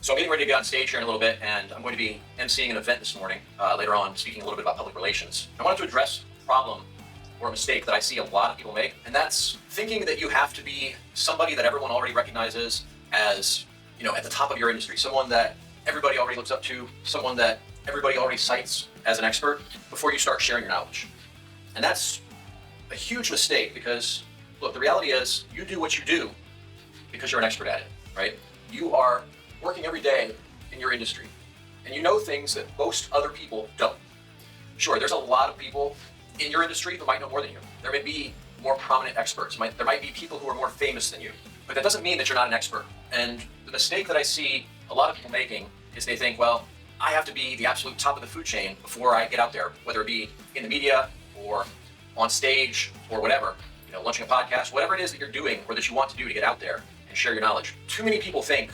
So I'm getting ready to get on stage here in a little bit, and I'm going to be emceeing an event this morning, later on, speaking a little bit about public relations. I wanted to address a problem or a mistake that I see a lot of people make, and that's thinking that you have to be somebody that everyone already recognizes as, at the top of your industry, someone that everybody already looks up to, someone that everybody already cites as an expert before you start sharing your knowledge. And that's a huge mistake because, look, the reality is you do what you do because you're an expert at it, right? You are working every day in your industry, and you know things that most other people don't. Sure, there's a lot of people in your industry who might know more than you. There may be more prominent experts. There might be people who are more famous than you, but that doesn't mean that you're not an expert. And the mistake that I see a lot of people making is they think, well, I have to be the absolute top of the food chain before I get out there, whether it be in the media or on stage or whatever, launching a podcast, whatever it is that you're doing or that you want to do to get out there and share your knowledge. Too many people think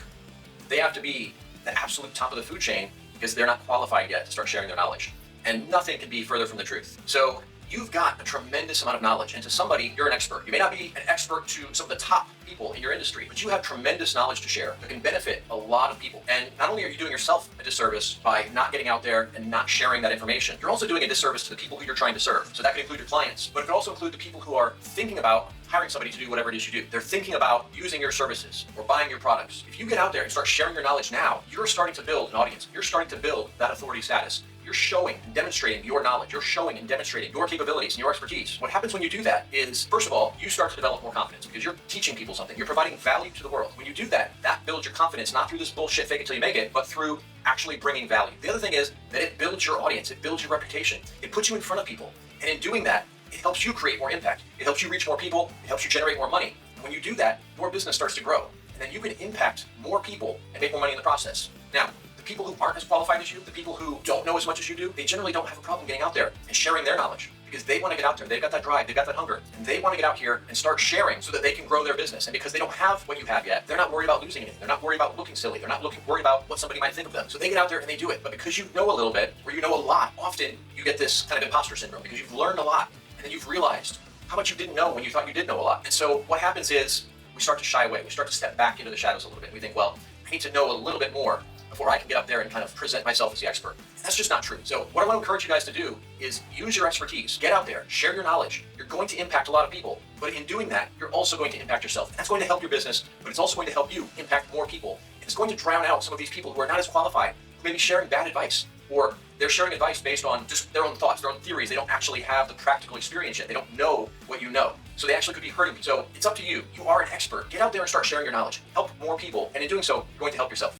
they have to be the absolute top of the food chain because they're not qualified yet to start sharing their knowledge. And nothing can be further from the truth. So you've got a tremendous amount of knowledge, and to somebody, you're an expert. You may not be an expert to some of the top people in your industry, but you have tremendous knowledge to share that can benefit a lot of people. And not only are you doing yourself a disservice by not getting out there and not sharing that information, you're also doing a disservice to the people who you're trying to serve. So that could include your clients, but it could also include the people who are thinking about hiring somebody to do whatever it is you do. They're thinking about using your services or buying your products. If you get out there and start sharing your knowledge now, you're starting to build an audience. You're starting to build that authority status. You're showing and demonstrating your knowledge. You're showing and demonstrating your capabilities and your expertise. What happens when you do that is, first of all, you start to develop more confidence because you're teaching people something. You're providing value to the world. When you do that, that builds your confidence, not through this bullshit fake it till you make it, but through actually bringing value. The other thing is that it builds your audience. It builds your reputation. It puts you in front of people. And in doing that, it helps you create more impact. It helps you reach more people. It helps you generate more money. And when you do that, your business starts to grow. And then you can impact more people and make more money in the process. Now, the people who aren't as qualified as you, the people who don't know as much as you do, they generally don't have a problem getting out there and sharing their knowledge because they want to get out there. They've got that drive, they've got that hunger, and they want to get out here and start sharing so that they can grow their business. And because they don't have what you have yet, they're not worried about losing anything. They're not worried about looking silly. They're not worried about what somebody might think of them. So they get out there and they do it. But because you know a little bit, or you know a lot, often you get this kind of imposter syndrome because you've learned a lot and then you've realized how much you didn't know when you thought you did know a lot. And so what happens is we start to shy away. We start to step back into the shadows a little bit. We think, well, I need to know a little bit more before I can get up there and kind of present myself as the expert. And that's just not true. So what I want to encourage you guys to do is use your expertise. Get out there, share your knowledge. You're going to impact a lot of people, but in doing that, you're also going to impact yourself. And that's going to help your business, but it's also going to help you impact more people. And it's going to drown out some of these people who are not as qualified, who may be sharing bad advice, or they're sharing advice based on just their own thoughts, their own theories. They don't actually have the practical experience yet. They don't know what you know. So they actually could be hurting you. So it's up to you. You are an expert. Get out there and start sharing your knowledge. Help more people. And in doing so, you're going to help yourself.